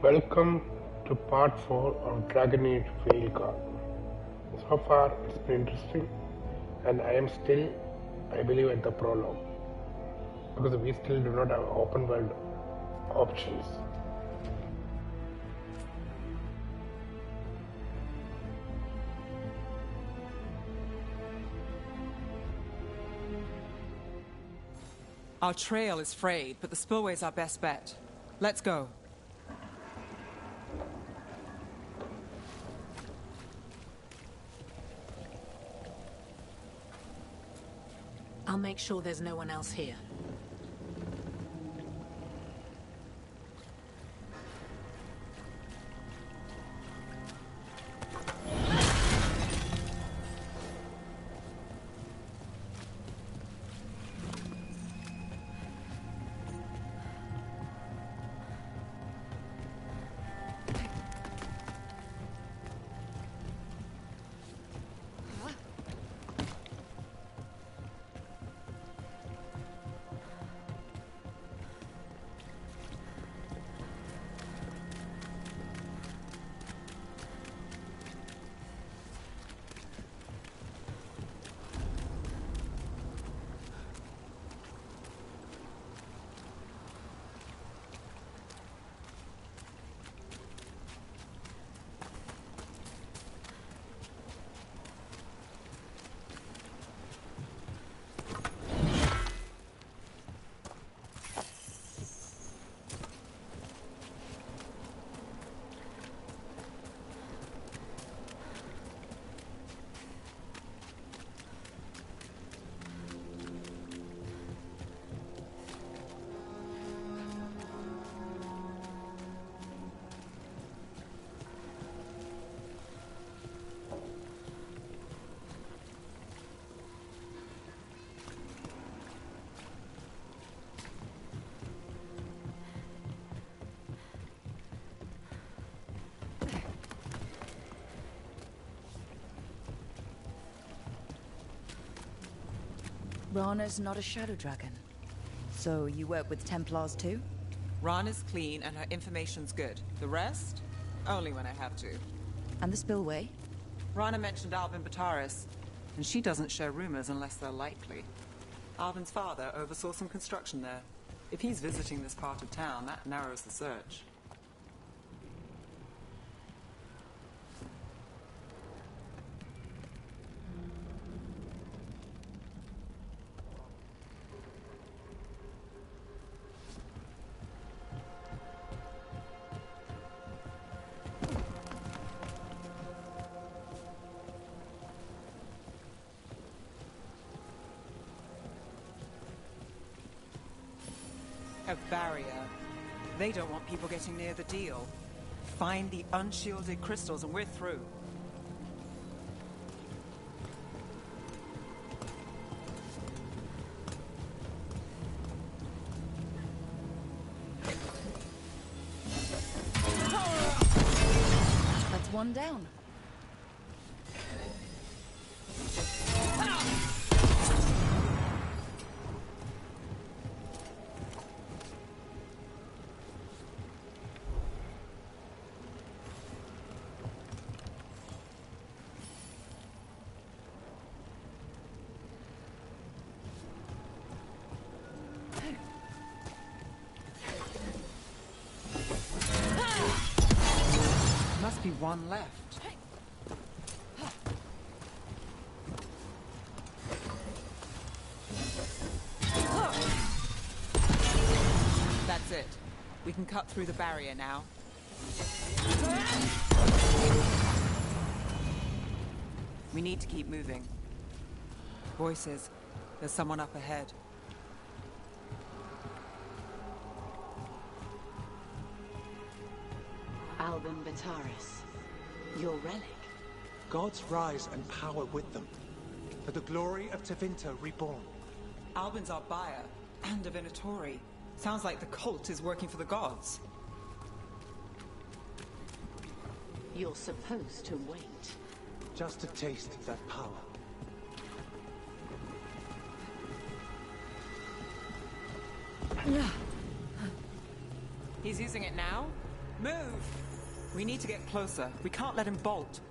Welcome to part 4 of Dragon Age Veilguard. So far it's been interesting and I am still, I believe, at the prologue because we still do not have open world options. Our trail is frayed, but the spillway's our best bet. Let's go. I'll make sure there's no one else here. Rana's not a shadow dragon. So you work with Templars too? Rana's clean and her information's good. The rest? Only when I have to. And the spillway? Rana mentioned Alvin Bataris, and she doesn't share rumors unless they're likely. Alvin's father oversaw some construction there. If he's visiting this part of town, that narrows the search. A barrier. They don't want people getting near the deal. Find the unshielded crystals and we're through. That's one down. Must be one left. That's it. We can cut through the barrier now. We need to keep moving. Voices. There's someone up ahead. Alvin Bataris. Your relic. Gods rise and power with them. For the glory of Tevinter reborn. Albin's our buyer, and Divinatori. Sounds like the cult is working for the gods. You're supposed to wait. Just to taste that power. He's using it now? Move! We need to get closer. We can't let him bolt.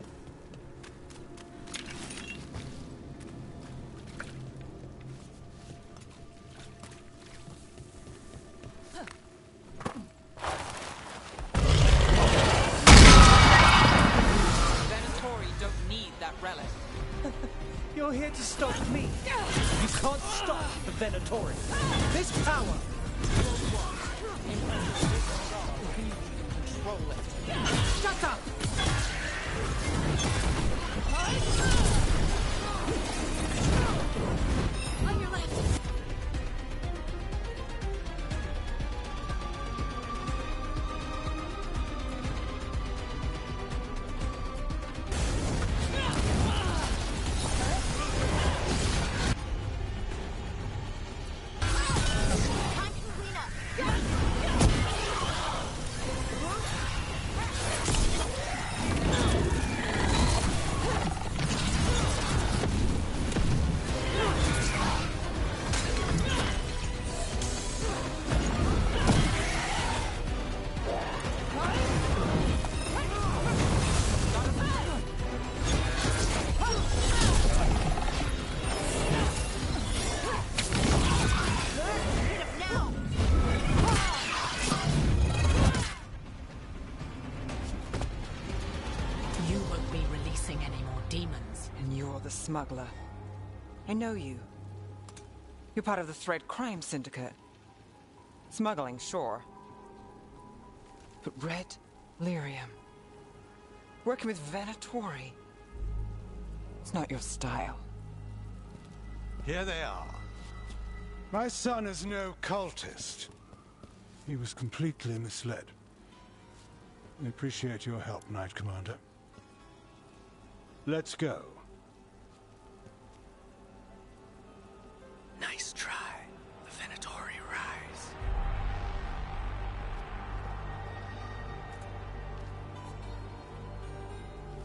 Venatori don't need that relic. You're here to stop me. You can't stop the Venatori. This power. Control it. Shut up! On your left. You won't be releasing any more demons. And you're the smuggler. I know you. You're part of the Thread Crime Syndicate. Smuggling, sure. But Red Lyrium. Working with Venatori. It's not your style. Here they are. My son is no cultist. He was completely misled. I appreciate your help, Knight Commander. Let's go. Nice try. The Venatori rise.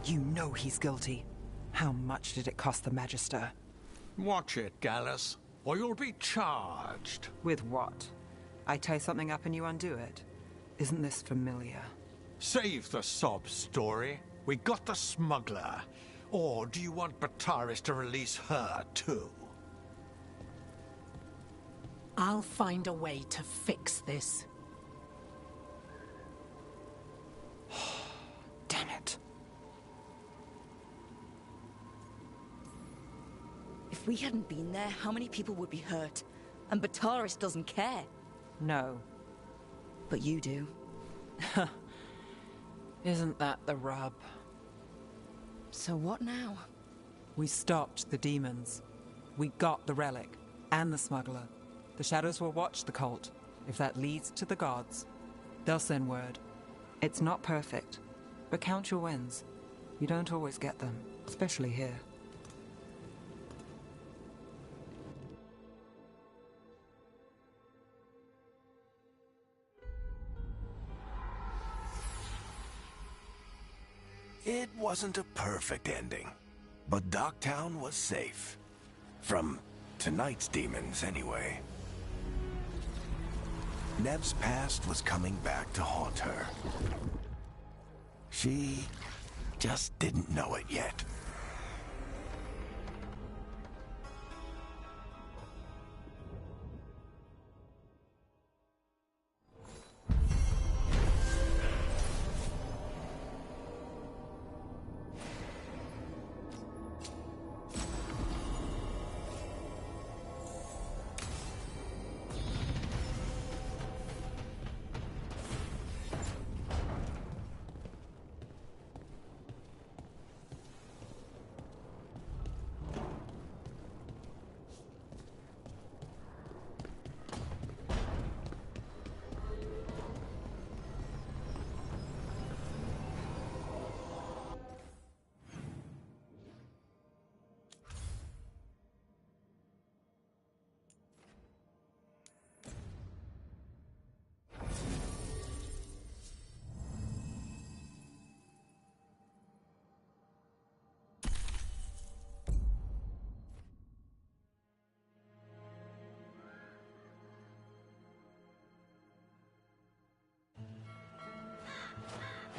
You know he's guilty. How much did it cost the Magister? Watch it, Gallus, or you'll be charged. With what? I tie something up and you undo it. Isn't this familiar? Save the sob story. We got the smuggler. Or do you want Bataris to release her, too? I'll find a way to fix this. Damn it. If we hadn't been there, how many people would be hurt? And Bataris doesn't care. No. But you do. Isn't that the rub? So what now? We stopped the demons. We got the relic. And the smuggler. The shadows will watch the cult. If that leads to the gods, they'll send word. It's not perfect, but count your wins. You don't always get them, especially here. It wasn't a perfect ending, but Docktown was safe. From tonight's demons, anyway. Nev's past was coming back to haunt her. She just didn't know it yet.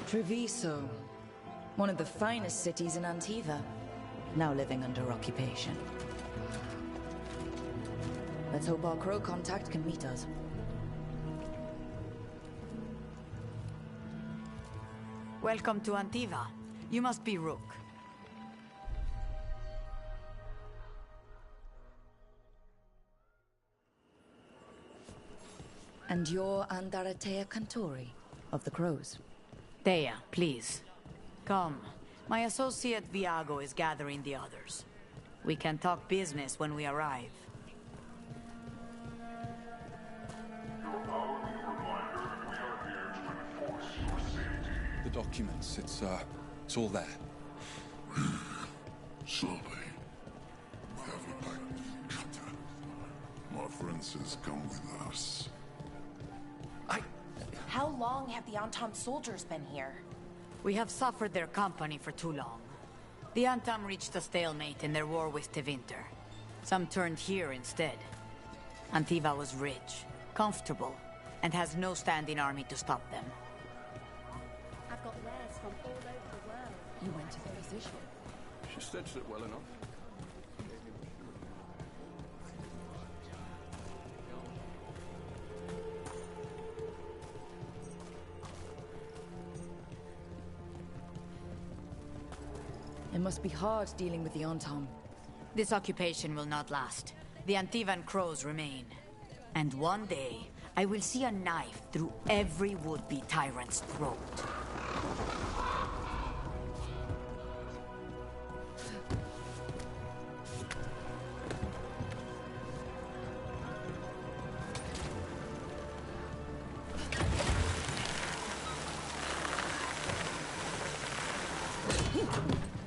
Treviso, one of the finest cities in Antiva, now living under occupation. Let's hope our crow contact can meet us. Welcome to Antiva. You must be Rook. And you're Andaratea Cantori, of the Crows. Thea, please. Come. My associate Viago is gathering the others. We can talk business when we arrive. The documents, it's all there. Surely. We have a pact. Cutter. My friend says come with us. How long have the Antam soldiers been here? We have suffered their company for too long. The Antam reached a stalemate in their war with Tevinter. Some turned here instead. Antiva was rich, comfortable, and has no standing army to stop them. I've got wares from all over the world. You went to the physician. She stitched it well enough. It must be hard dealing with the Antam. This occupation will not last. The Antivan crows remain. And one day, I will see a knife through every would-be tyrant's throat.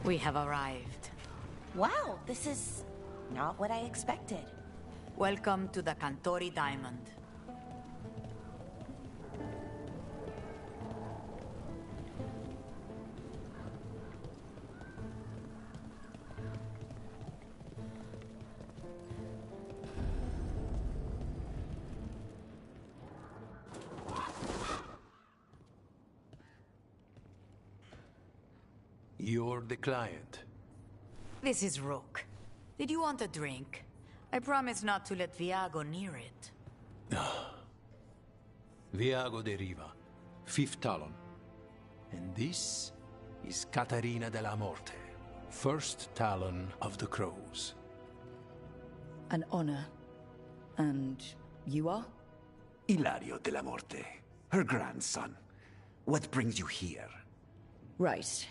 We have arrived. Wow, this is not what I expected. Welcome to the Cantori Diamond. You're the client. This is Rook. Did you want a drink? I promise not to let Viago near it. Viago de Riva, 5th Talon. And this is Catarina della Morte, 1st Talon of the Crows. An honor. And you are? Ilario della Morte, her grandson. What brings you here? Right.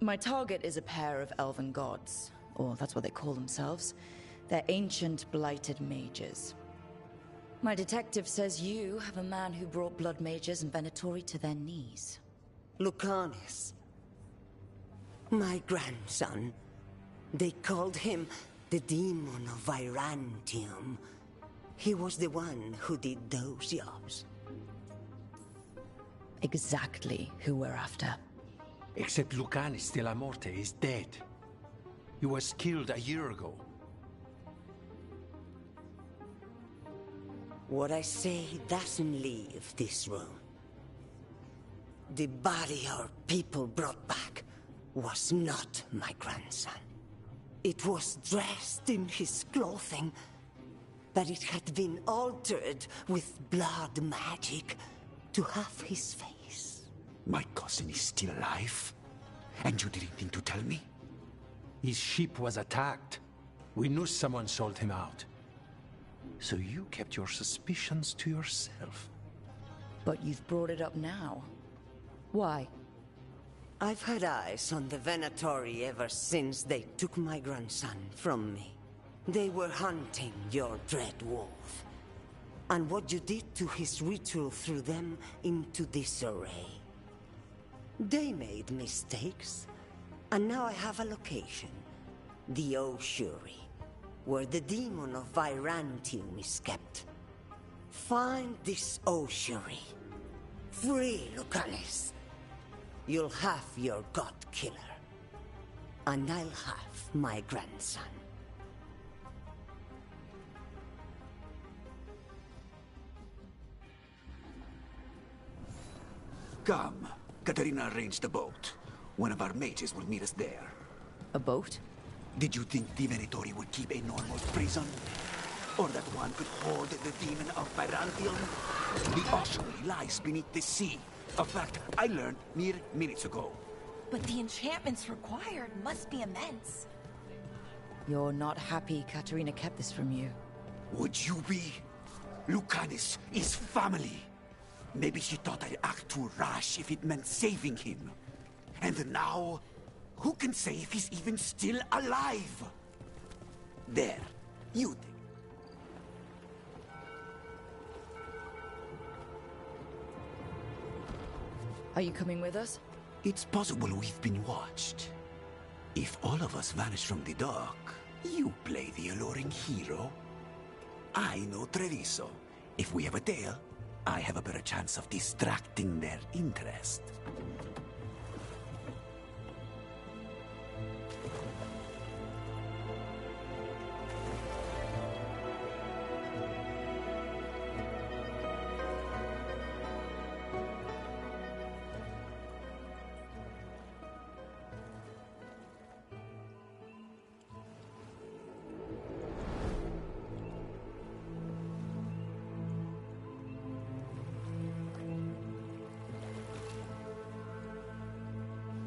My target is a pair of elven gods, or that's what they call themselves. They're ancient, blighted mages. My detective says you have a man who brought blood mages and Venatori to their knees. Lucanis. My grandson. They called him the Demon of Virantium. He was the one who did those jobs. Exactly who we're after. Except Lucanis della Morte is dead. He was killed a year ago. What I say doesn't leave this room. The body our people brought back was not my grandson. It was dressed in his clothing, but it had been altered with blood magic to have his face. My cousin is still alive? And you didn't think to tell me? His ship was attacked. We knew someone sold him out. So you kept your suspicions to yourself. But you've brought it up now. Why? I've had eyes on the Venatori ever since they took my grandson from me. They were hunting your dread wolf. And what you did to his ritual threw them into disarray. They made mistakes, and now I have a location. The Oshuri, where the demon of Virantium is kept. Find this Oshuri. Free Lucanis. You'll have your god killer. And I'll have my grandson. Come. Katarina arranged a boat. One of our mages will meet us there. A boat? Did you think the Venatori would keep a normal prison? Or that one could hold the demon of Byzantium? The ossuary lies beneath the sea. A fact I learned mere minutes ago. But the enchantments required must be immense. You're not happy Katarina kept this from you. Would you be? Lucanus is family. Maybe she thought I'd act too rash if it meant saving him. And now, who can say if he's even still alive? There, you think. Are you coming with us? It's possible we've been watched. If all of us vanish from the dock, you play the alluring hero. I know Treviso. If we have a tail, I have a better chance of distracting their interest.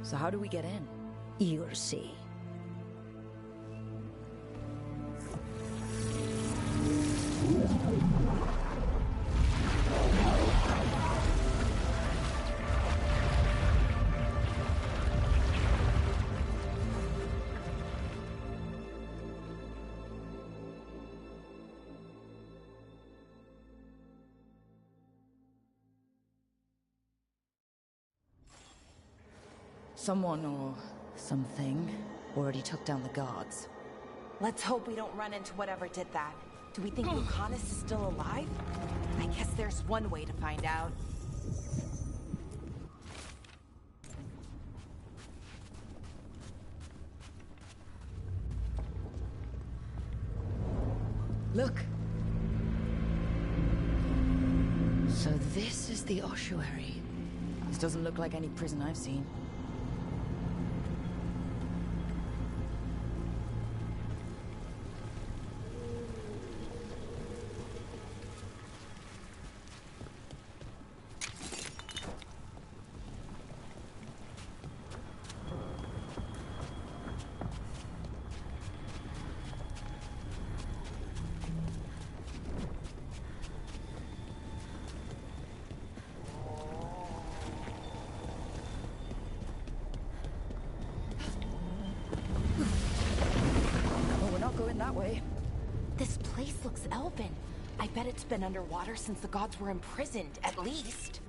So how do we get in? You'll see. Someone or something already took down the guards. Let's hope we don't run into whatever did that. Do we think Lucanus is still alive? I guess there's one way to find out. Look! So this is the ossuary. This doesn't look like any prison I've seen. That way. This place looks elven. I bet it's been underwater since the gods were imprisoned, at least.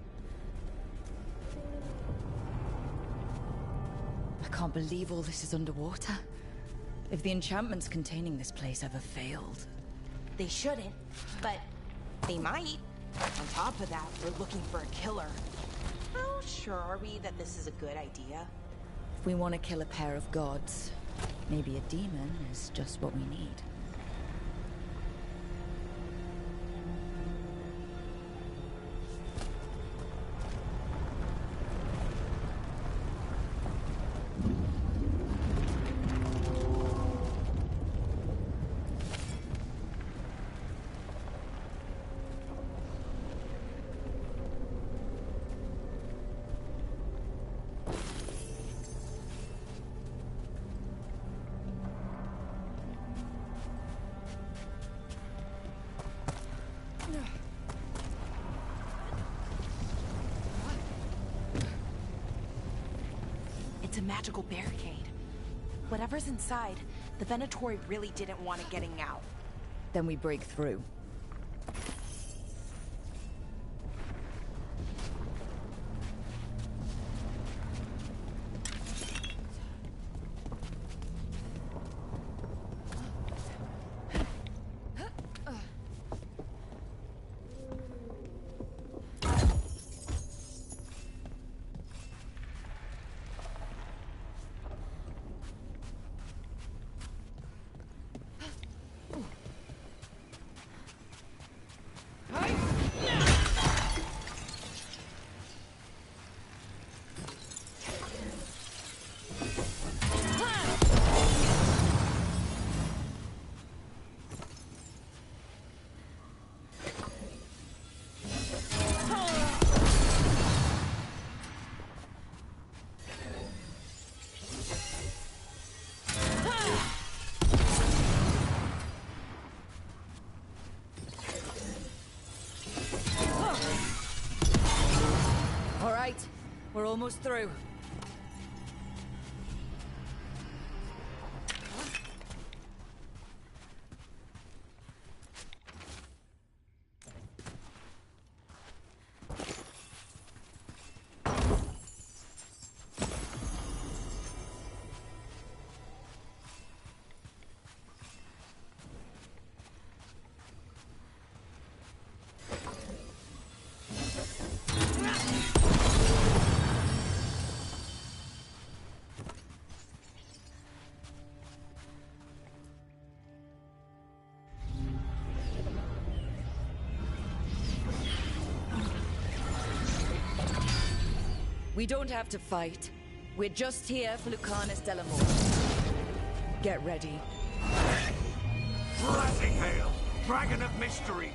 I can't believe all this is underwater. If the enchantments containing this place ever failed... They shouldn't, but they might. On top of that, we're looking for a killer. How sure are we that this is a good idea? If we want to kill a pair of gods, maybe a demon is just what we need. It's a magical barricade. Whatever's inside, the Venatori really didn't want it getting out. Then we break through. All right, we're almost through. We don't have to fight. We're just here for Lucanus de la Morte. Get ready. Blessing hail, Dragon of Mystery!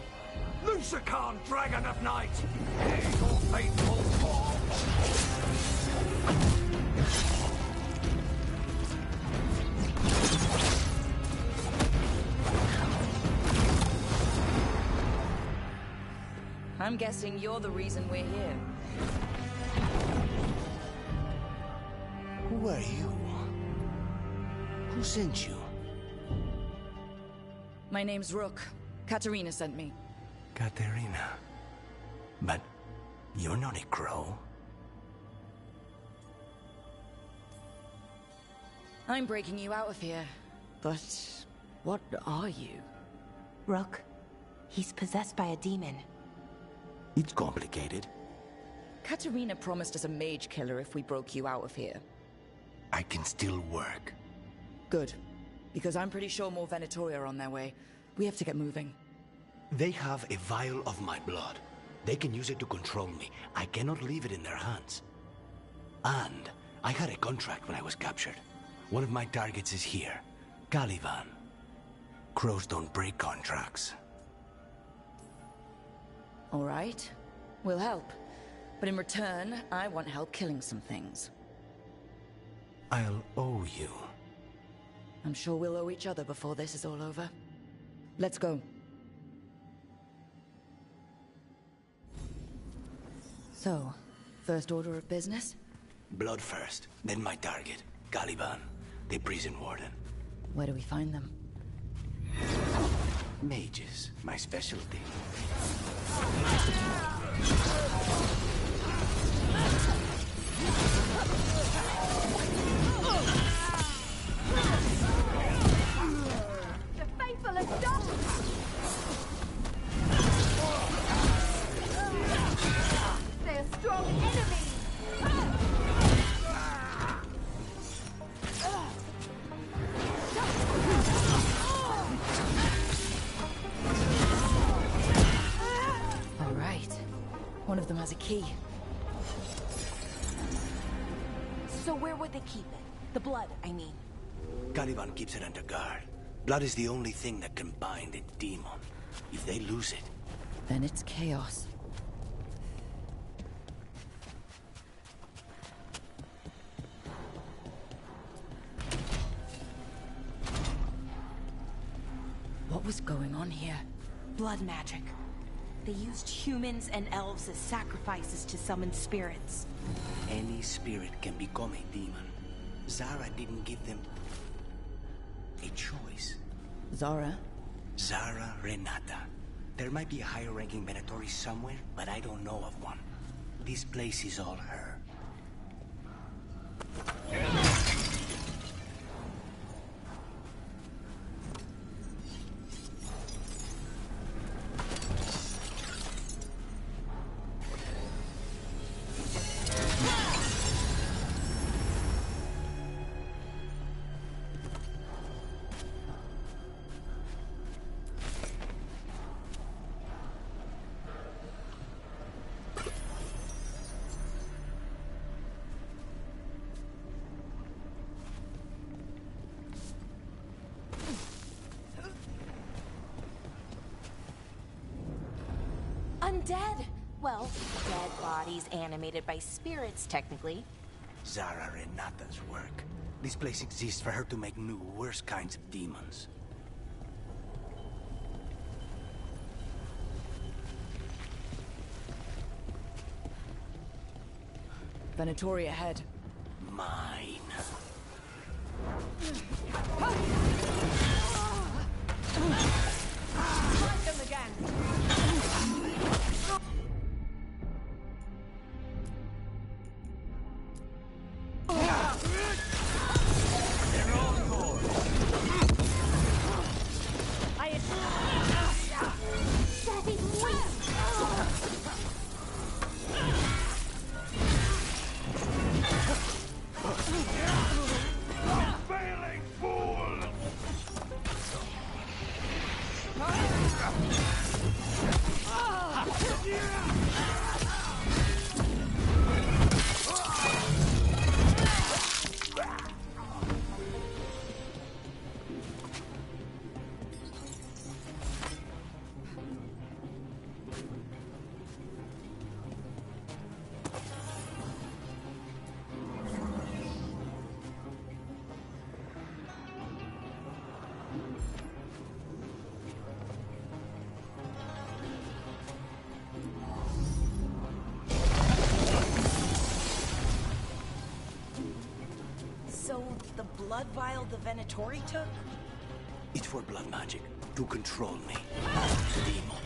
Lucican, Dragon of Night! Hear your faithful call! I'm guessing you're the reason we're here. Who are you? Who sent you? My name's Rook. Katerina sent me. Katerina. But you're not a crow. I'm breaking you out of here. But what are you? Rook, he's possessed by a demon. It's complicated. Katerina promised us a mage killer if we broke you out of here. I can still work. Good. Because I'm pretty sure more Venatori are on their way. We have to get moving. They have a vial of my blood. They can use it to control me. I cannot leave it in their hands. And I had a contract when I was captured. One of my targets is here. Caliban. Crows don't break contracts. All right. We'll help. But in return, I want help killing some things. I'll owe you. I'm sure we'll owe each other before this is all over. Let's go. So, first order of business? Blood first, then my target. Caliban, the prison warden. Where do we find them? Mages, my specialty. The faithful are done! They're strong enemies! All right. One of them has a key. So where would they keep it? The blood, I mean. Caliban keeps it under guard. Blood is the only thing that can bind a demon. If they lose it... Then it's chaos. What was going on here? Blood magic. They used humans and elves as sacrifices to summon spirits. Any spirit can become a demon. Zara didn't give them a choice. Zara? Zara Renata. There might be a higher-ranking Venatori somewhere, but I don't know of one. This place is all her. Undead! Well, dead bodies animated by spirits, technically. Zara Renata's work. This place exists for her to make new, worse kinds of demons. Venatori ahead. Mine. Strike them again! Failing fool! So, the blood vial the Venatori took? It's for blood magic, to control me. Demon.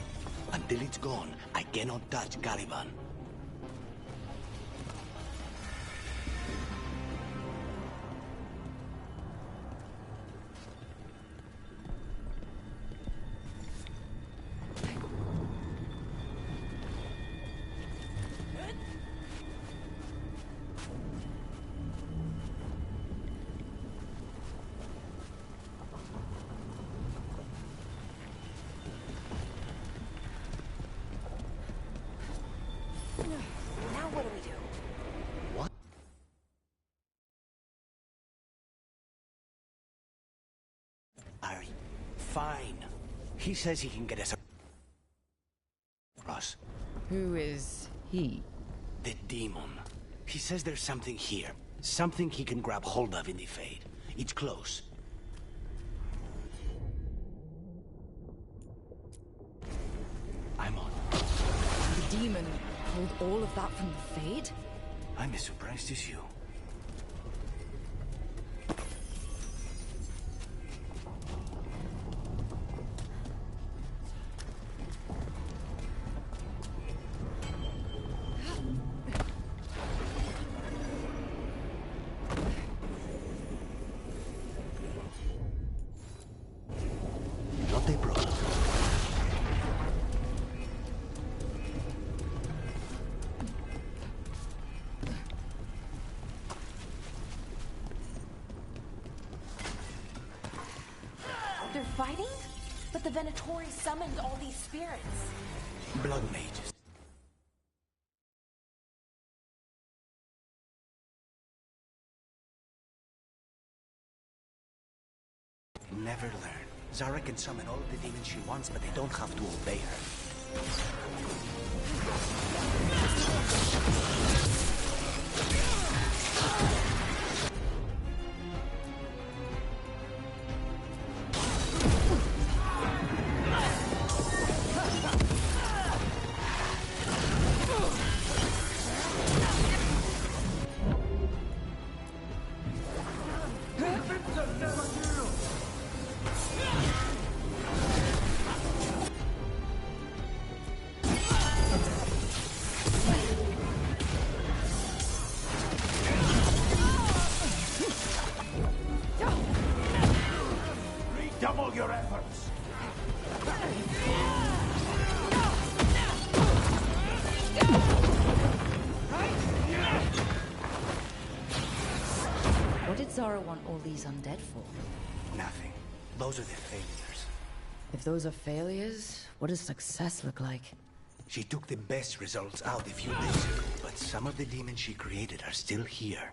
Until it's gone, I cannot touch Caliban. Now what do we do? What? Ari, fine. He says he can get us across. Who is he? The demon. He says there's something here. Something he can grab hold of in the Fade. It's close. I'm on. The demon pulled all of that from the Fade? I'm as surprised as you. Not a problem. They're fighting? But the Venatori summoned all these spirits. Blood mages. Never learn. Zara can summon all the demons she wants, but they don't have to obey her. Redouble your efforts! What did Zara want all these undead for? Nothing. Those are their failures. If those are failures, what does success look like? She took the best results out a few days ago, but some of the demons she created are still here.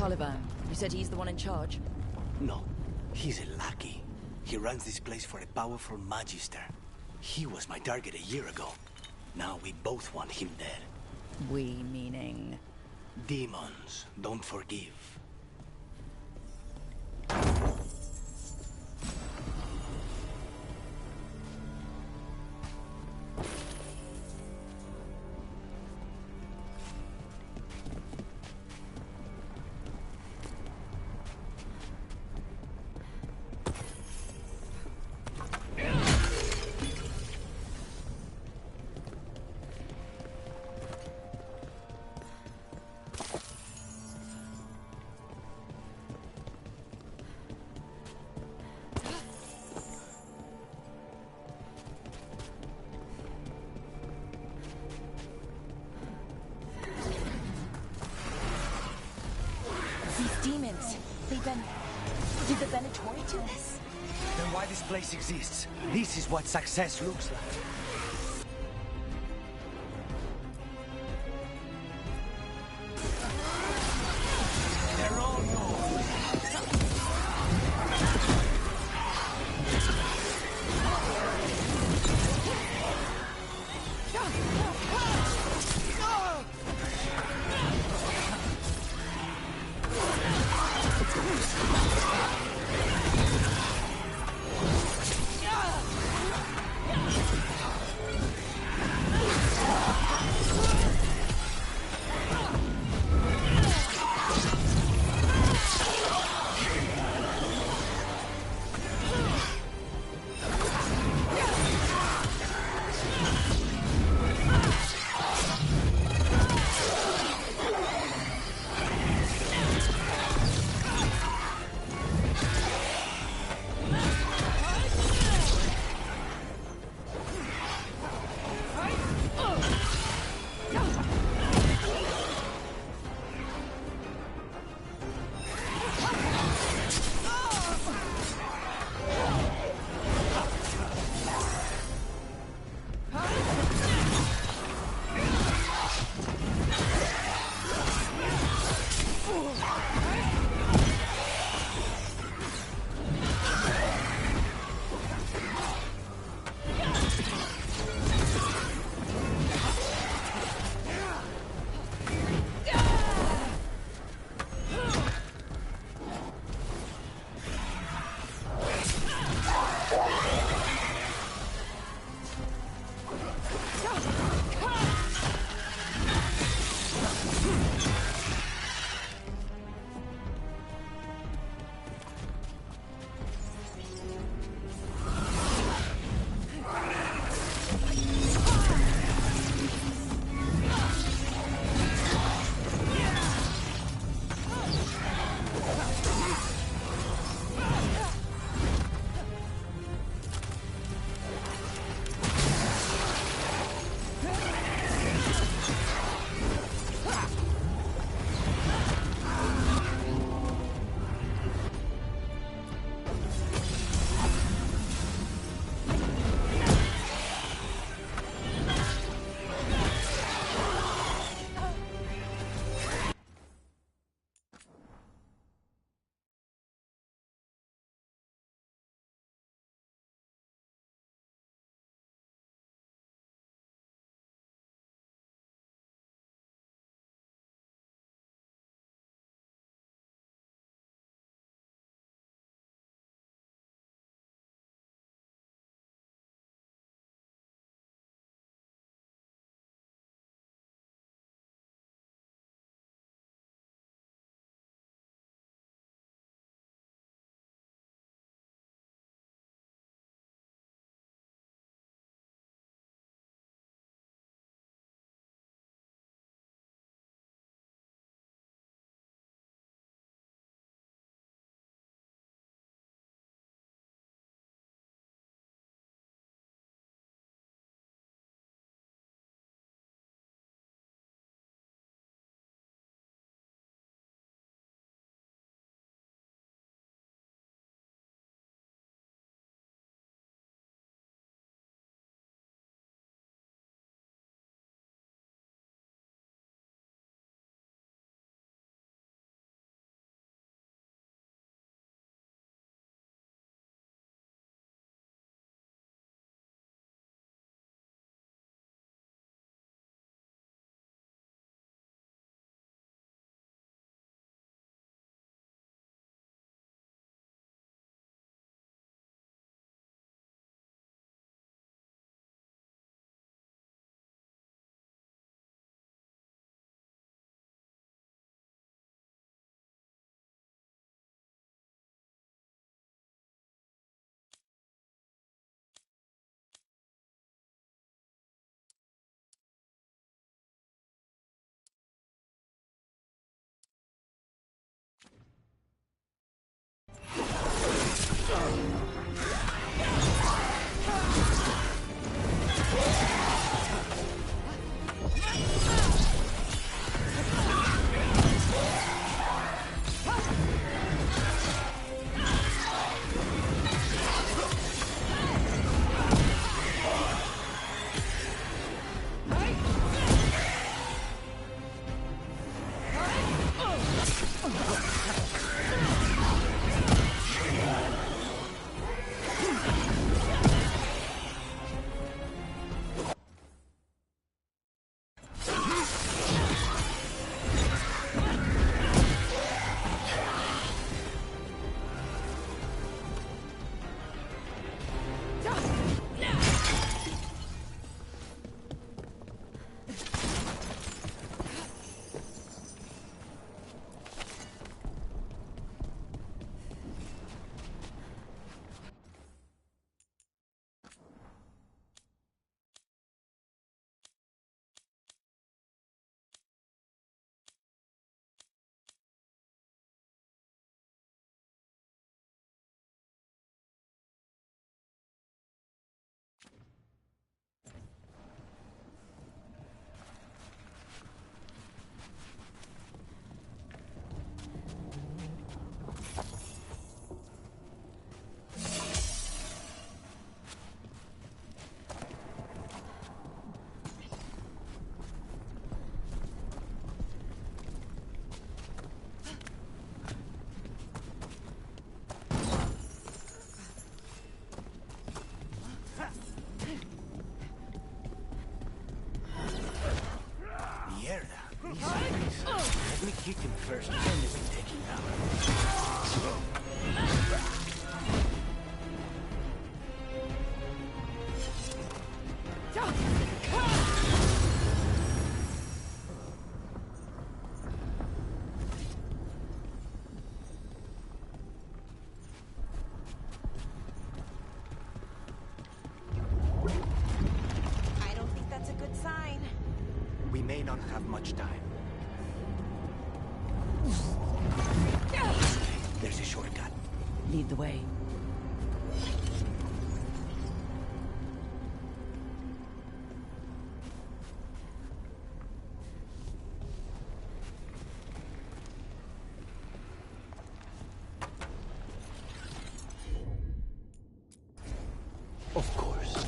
Caliban. You said he's the one in charge? No, he's a lackey. He runs this place for a powerful magister. He was my target a year ago. Now we both want him dead. We meaning? Demons don't forgive. Demons. Did the Venatori do this? Then why this place exists? This is what success looks like. They're all yours. Let me kick him first, then you can take him down. I don't think that's a good sign. We may not have much time. There's a shortcut. Lead the way. Of course.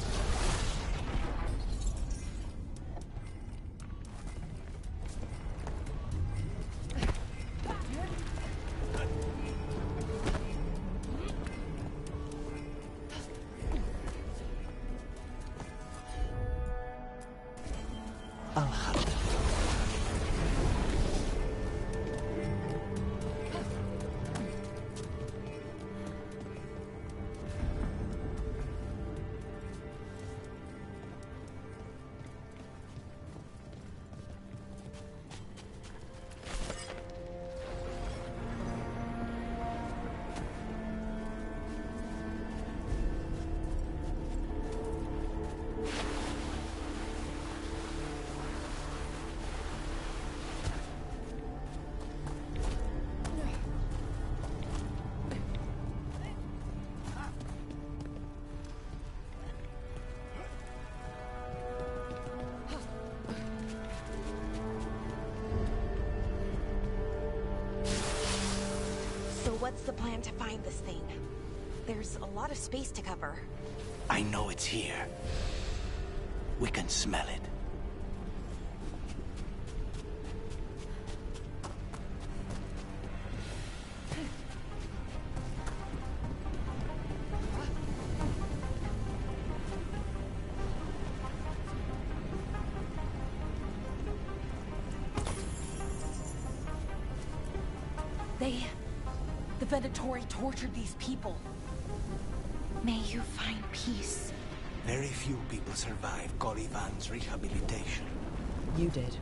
I'll have them. What's the plan to find this thing? There's a lot of space to cover. I know it's here. We can smell it. The Venatori tortured these people. May you find peace. Very few people survive Corivan's rehabilitation. You did.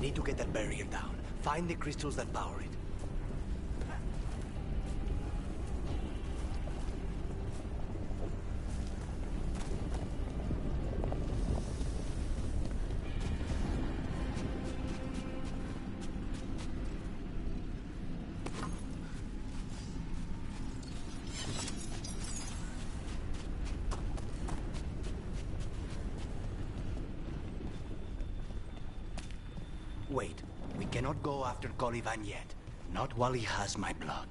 need to get that barrier down. Find the crystals that power it. Wait, we cannot go after Colivan yet. Not while he has my blood.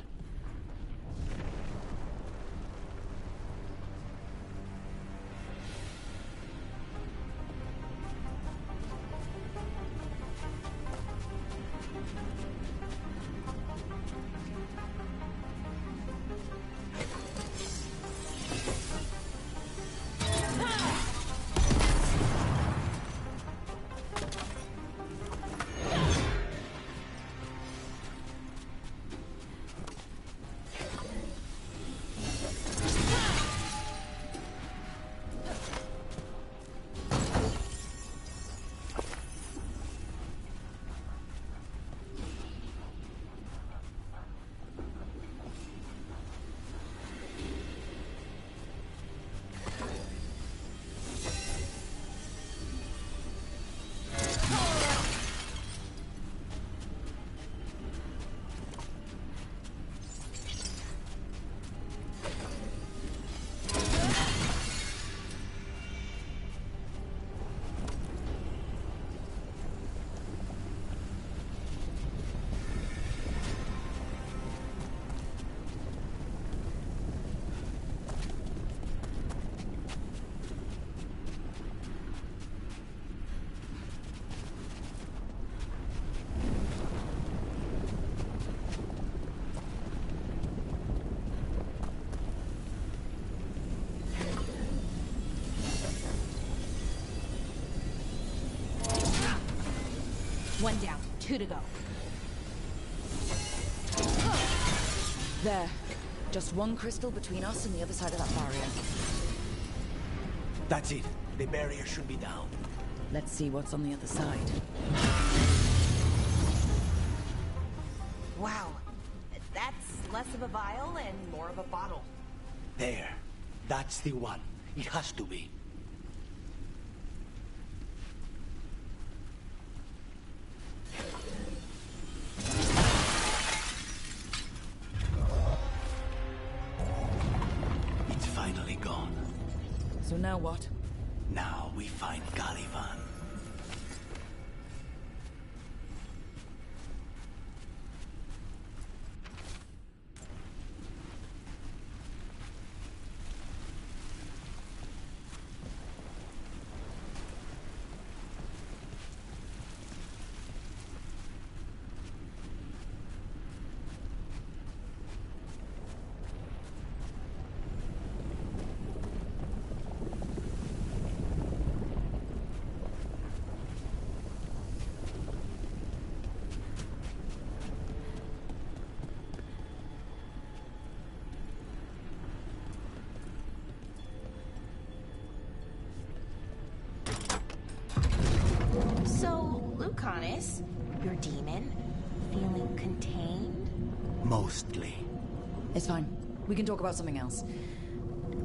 One down, 2 to go. There. Just one crystal between us and the other side of that barrier. That's it. The barrier should be down. Let's see what's on the other side. Wow. That's less of a vial and more of a bottle. There. That's the one. It has to be. It's finally gone. So now what? Now we find Caliban. So, Lucanus, your demon, feeling contained? Mostly. It's fine. We can talk about something else.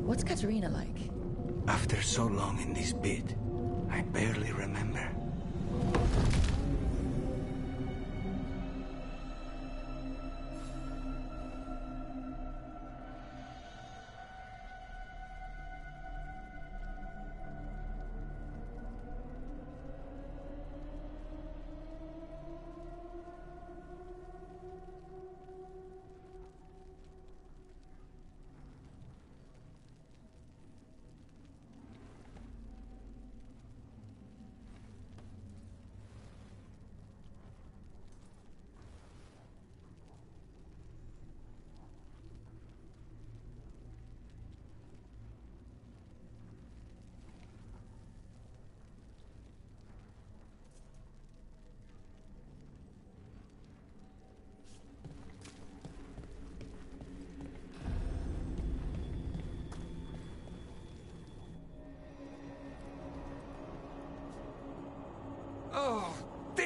What's Katerina like? After so long in this pit, I barely remember.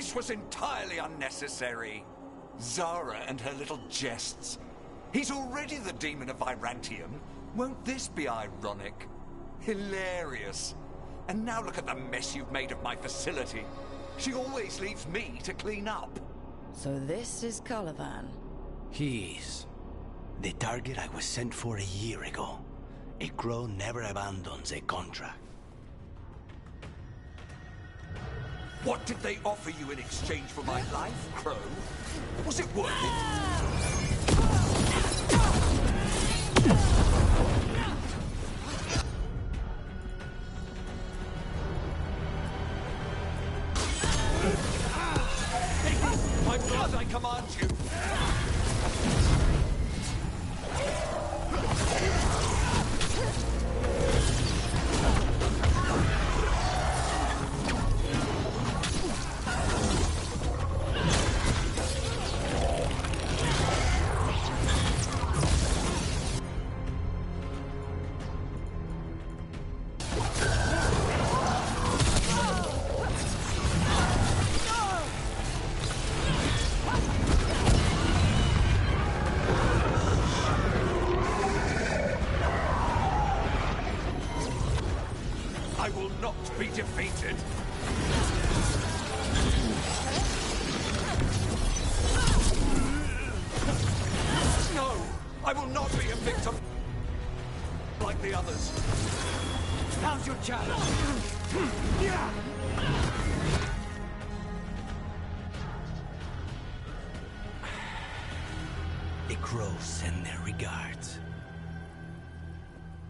This was entirely unnecessary. Zara and her little jests. He's already the demon of Virantium. Won't this be ironic? Hilarious. And now look at the mess you've made of my facility. She always leaves me to clean up. So this is Caliban. He is. The target I was sent for a year ago. A crow never abandons a contract. What did they offer you in exchange for my life, Crow? Was it worth it? My blood, I command you! I will not be defeated. No, I will not be a victim like the others. Now's your chance. The crows send their regards.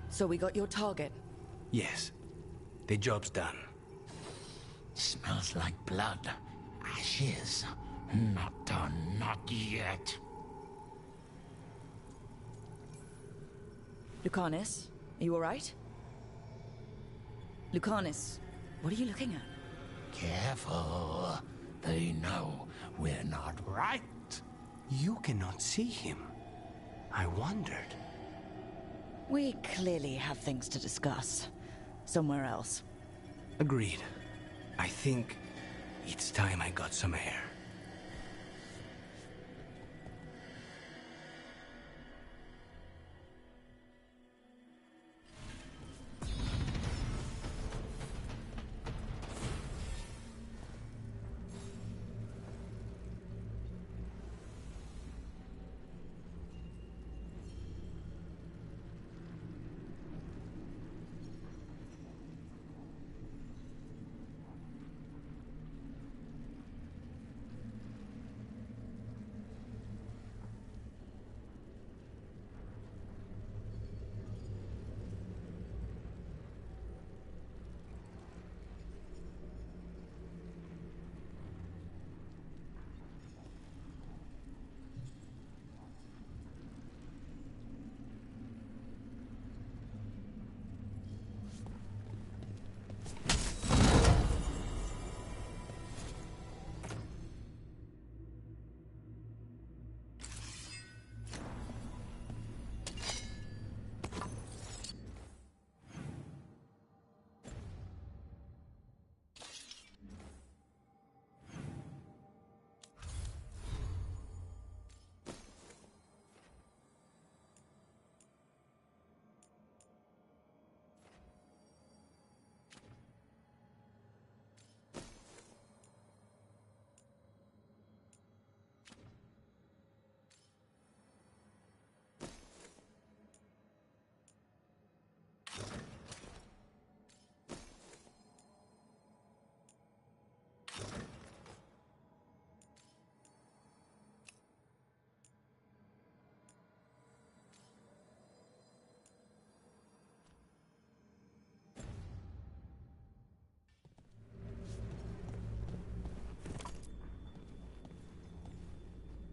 So we got your target. Yes. The job's done. Smells like blood. Ashes. Not done, not yet. Lucanus, are you alright? Lucanus, what are you looking at? Careful. They know we're not right. You cannot see him. I wondered. We clearly have things to discuss. Somewhere else. Agreed. I think it's time I got some air.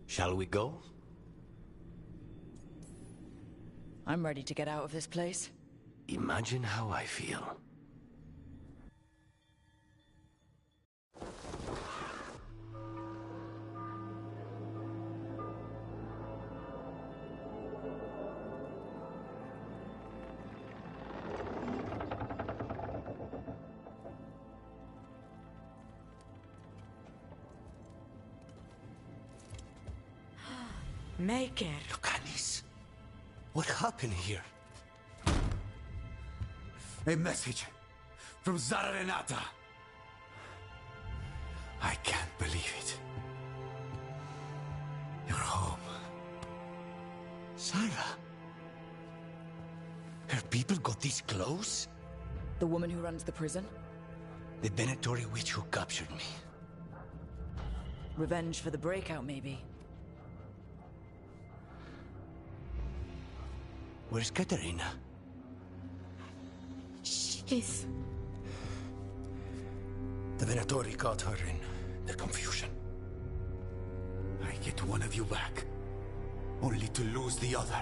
Shall we go? I'm ready to get out of this place. Imagine how I feel. Make it. Lucanis, what happened here? A message from Zara Renata. I can't believe it. You're home. Sarah? Her people got this close? The woman who runs the prison? The Venatori witch who captured me. Revenge for the breakout, maybe. Where's Katerina? She's... The Venatori caught her in the confusion. I get one of you back, only to lose the other.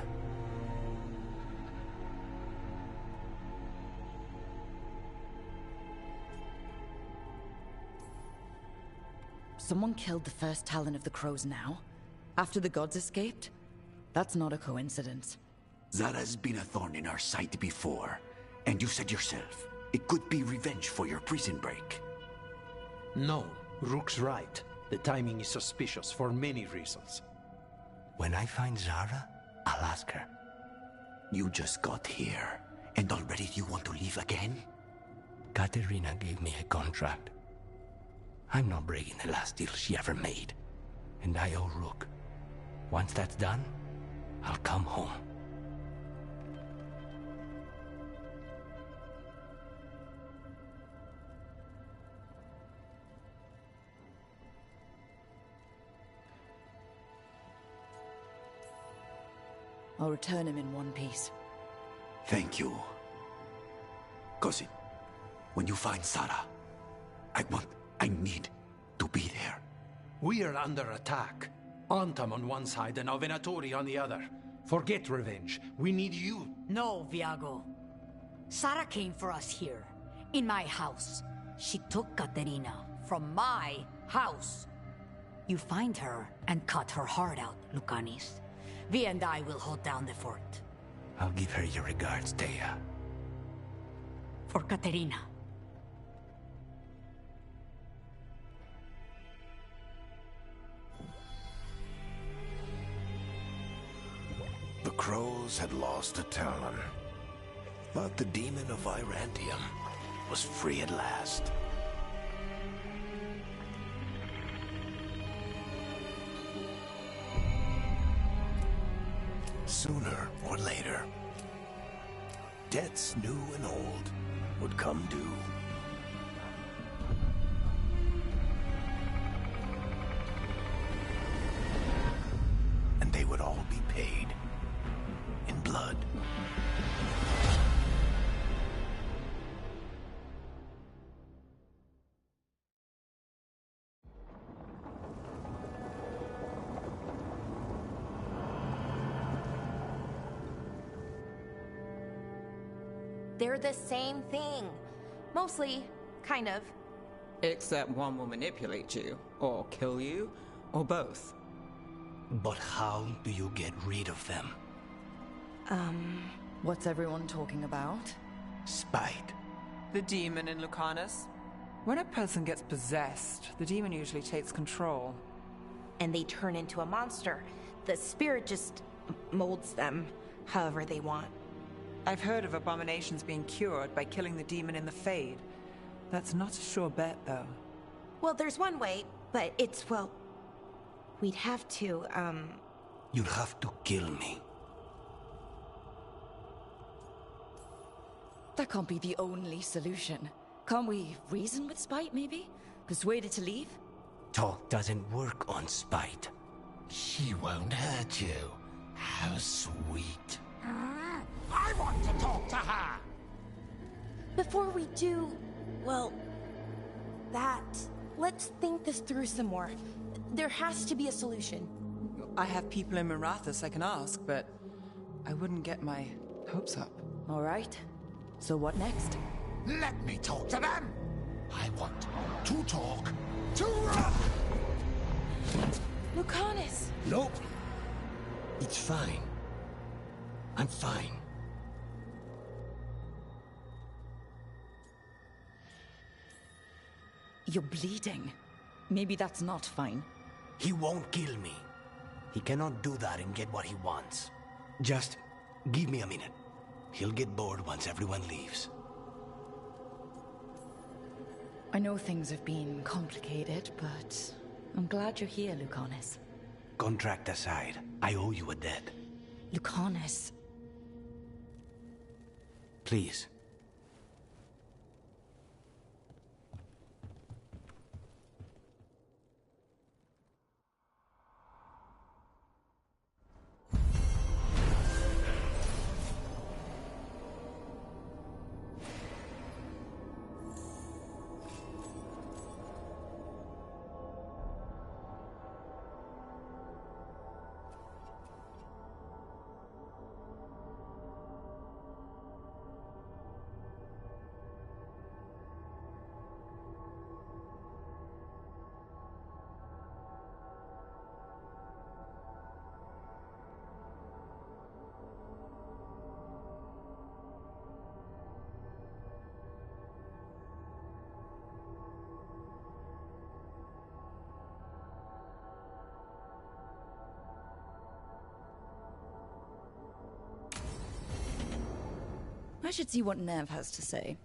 Someone killed the first Talon of the Crows now? After the gods escaped? That's not a coincidence. Zara's been a thorn in our side before, and you said yourself, it could be revenge for your prison break. No, Rook's right. The timing is suspicious for many reasons. When I find Zara, I'll ask her. You just got here, and already you want to leave again? Katerina gave me a contract. I'm not breaking the last deal she ever made. And I owe Rook. Once that's done, I'll come home. I'll return him in one piece. Thank you. Cousin, when you find Zara, I need to be there. We are under attack. Antam on one side and our Venatori on the other. Forget revenge. We need you. No, Viago. Sarah came for us here, in my house. She took Katerina from my house. You find her and cut her heart out, Lucanis. Vi and I will hold down the fort. I'll give her your regards, Thea. For Katerina. The Crows had lost a Talon, but the demon of Irantium was free at last. Sooner or later, debts new and old would come due. And they would all be paid in blood. They're the same thing. Mostly, kind of. Except one will manipulate you, or kill you, or both. But how do you get rid of them? What's everyone talking about? Spite. The demon in Lucanus. When a person gets possessed, the demon usually takes control. And they turn into a monster. The spirit just molds them however they want. I've heard of abominations being cured by killing the demon in the Fade. That's not a sure bet, though. Well, there's one way, but it's, well... We'd have to, You'll have to kill me. That can't be the only solution. Can't we reason with Spite, maybe? Persuade it to leave? Talk doesn't work on Spite. She won't hurt you. How sweet. I want to talk to her! Before we do, well, let's think this through some more. There has to be a solution. I have people in Marathas I can ask, but I wouldn't get my hopes up. All right. So what next? Let me talk to them! I want to talk to Lucanus! Nope. It's fine. I'm fine. You're bleeding. Maybe that's not fine. He won't kill me. He cannot do that and get what he wants. Just give me a minute. He'll get bored once everyone leaves. I know things have been complicated, but I'm glad you're here, Lucanus. Contract aside, I owe you a debt. Lucanus. Please. I should see what Nev has to say.